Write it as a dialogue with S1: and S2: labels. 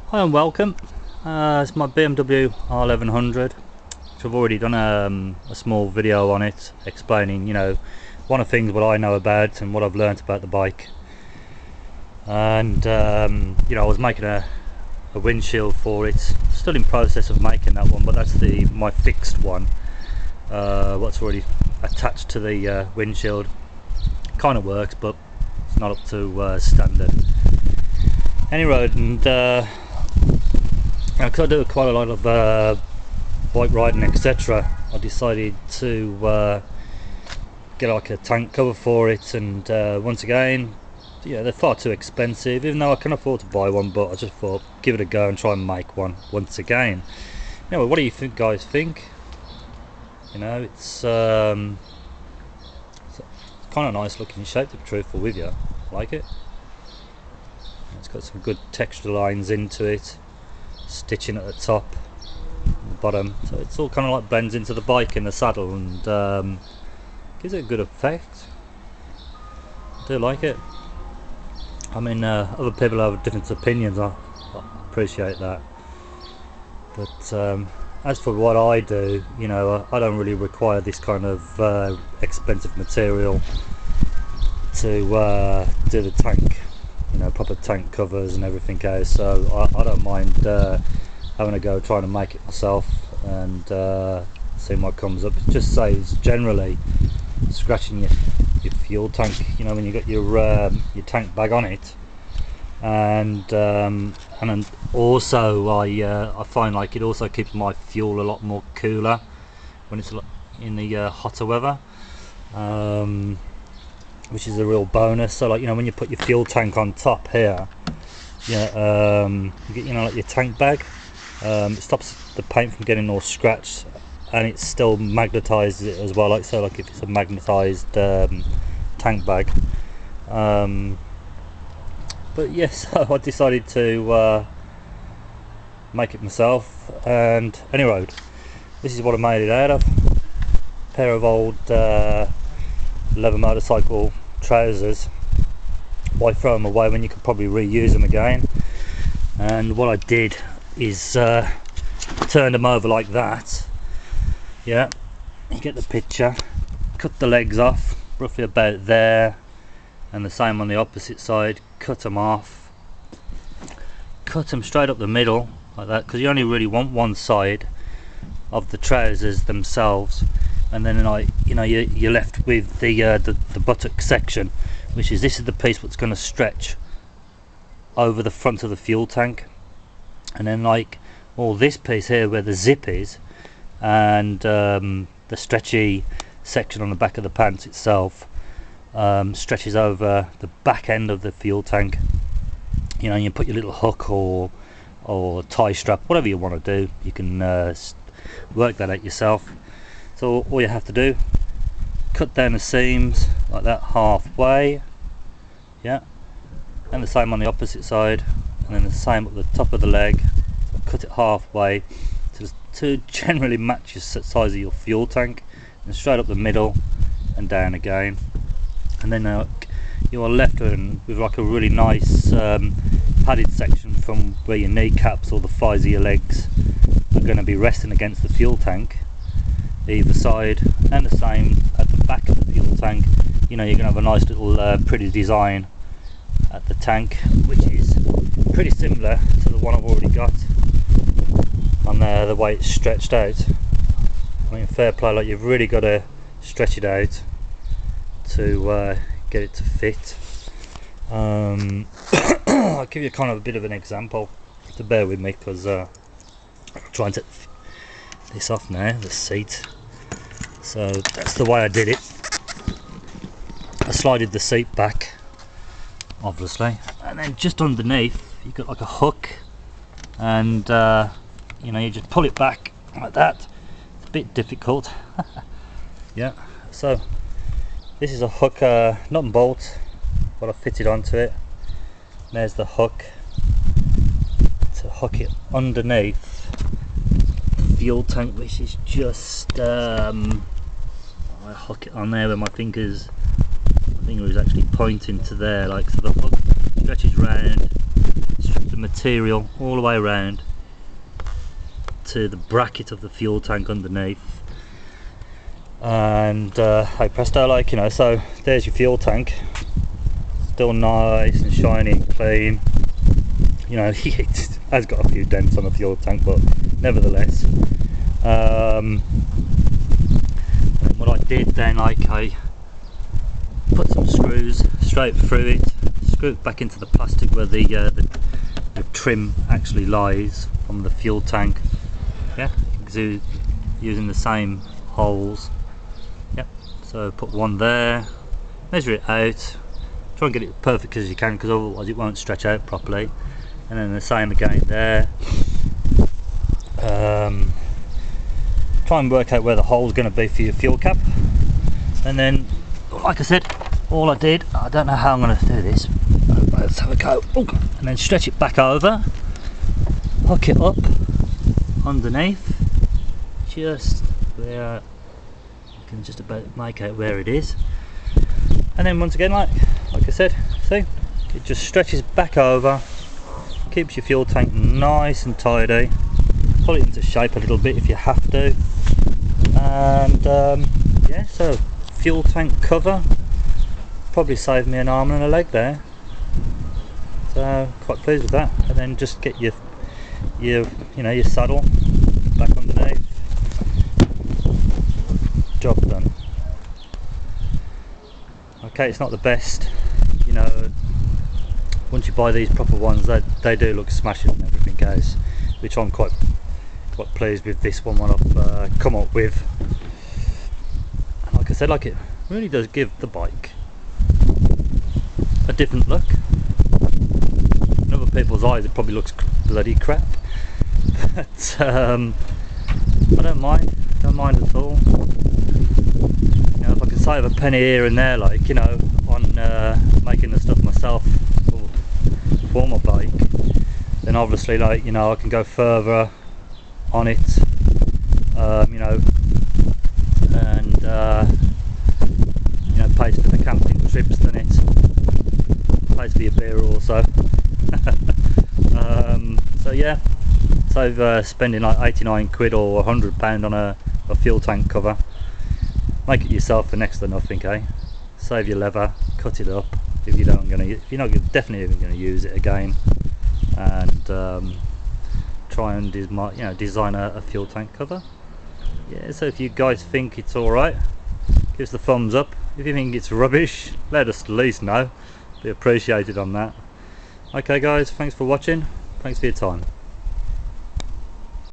S1: Hi and welcome. It's my BMW R1100, which I've already done a small video on it, explaining, one of the things what I know about and what I've learnt about the bike. And I was making a windshield for it. Still in process of making that one, but that's my fixed one. What's already attached to the windshield. Kind of works, but it's not up to standard. Anyway, and because I do quite a lot of bike riding, etc., I decided to get like a tank cover for it, and once again, they're far too expensive, even though I can afford to buy one, but I just thought give it a go and try and make one once again. Anyway, what do you guys think? It's kind of nice looking shape, to be truthful with you. I like it. It's got some good texture lines into it, stitching at the top and the bottom, so it's all kind of like blends into the bike and the saddle, and gives it a good effect. I do like it. I mean, other people have different opinions. I appreciate that, but as for what I do, I don't really require this kind of expensive material to do the tank. Proper tank covers and everything else, so I don't mind having a go trying to make it myself and seeing what comes up. It just saves generally scratching your fuel tank, when you got your tank bag on it, and then also I find like it also keeps my fuel a lot more cooler when it's in the hotter weather, which is a real bonus. So like, when you put your fuel tank on top here, you get like your tank bag, it stops the paint from getting all scratched, and it still magnetizes it as well, like if it's a magnetized tank bag. But yes, so I decided to make it myself, and anyway, this is what I made it out of. A pair of old leather motorcycle trousers. Why throw them away when you could probably reuse them again? And what I did is turn them over like that. Yeah, you get the picture. Cut the legs off roughly about there, and the same on the opposite side. Cut them off, cut them straight up the middle like that, because you only really want one side of the trousers themselves, and then you're left with the buttock section, which is this is the piece that's going to stretch over the front of the fuel tank, and then like all this piece here where the zip is, and the stretchy section on the back of the pants itself stretches over the back end of the fuel tank. You put your little hook or tie strap, whatever you want to do, you can work that out yourself. So all you have to do, cut down the seams like that halfway, yeah, and the same on the opposite side, and then the same at the top of the leg. So cut it halfway to generally match the size of your fuel tank, and straight up the middle and down again, and then you are left with like a really nice padded section from where your kneecaps or the thighs of your legs are going to be resting against the fuel tank either side, and the same at the back of the fuel tank. You're going to have a nice little pretty design at the tank, which is pretty similar to the one I've already got on there, the way it's stretched out. I mean, fair play, like you've really got to stretch it out to get it to fit. I'll give you kind of a bit of an example, to bear with me, because I'm trying to this off now, the seat. So that's the way I did it. I slided the seat back, obviously, and then just underneath you've got like a hook, and you just pull it back like that. It's a bit difficult. Yeah, so this is a hook, nut and bolt, what I fitted onto it. There's the hook to hook it underneath fuel tank, which is just I hook it on there where my finger is actually pointing to there, like, so the hook stretches round, strips the material all the way around to the bracket of the fuel tank underneath, and hey presto, like, you know, so there's your fuel tank, still nice and shiny and clean. You know, it has got a few dents on the fuel tank, but nevertheless. And what I did then, like, I put some screws straight through it, screw it back into the plastic where the trim actually lies from the fuel tank. Yeah, using the same holes. Yep, so put one there, measure it out, try and get it perfect as you can, because otherwise it won't stretch out properly. And then the same again there. Try and work out where the hole's going to be for your fuel cap. And then, like I said, all I did, I don't know how I'm going to do this. Let's have a go. Ooh. And then stretch it back over, hook it up underneath, just where you can just about make out where it is. And then once again, like I said, see, it just stretches back over, keeps your fuel tank nice and tidy. Pull it into shape a little bit if you have to. And yeah, so fuel tank cover, probably saved me an arm and a leg there, so quite pleased with that. And then just get your you know, your saddle back underneath, job done. Okay, it's not the best, you know, once you buy these proper ones, they do look smashing and everything else, which I'm quite pleased with this one I've come up with. And like I said, like, it really does give the bike a different look. In other people's eyes it probably looks bloody crap, but I don't mind at all. You know, if I can save a penny here and there, like, you know, on making the stuff myself for my bike, then obviously, like, you know, I can go further on it, you know, and you know, pays for the camping trips, then it pays for your beer also. So yeah, save spending like 89 quid or £100 on a fuel tank cover. Make it yourself for next to nothing, eh? Save your leather, cut it up if you're not definitely going to use it again, and try and design a fuel tank cover. Yeah, so if you guys think it's alright, give us the thumbs up. If you think it's rubbish, let us at least know. Be appreciated on that. Okay guys, thanks for watching, thanks for your time.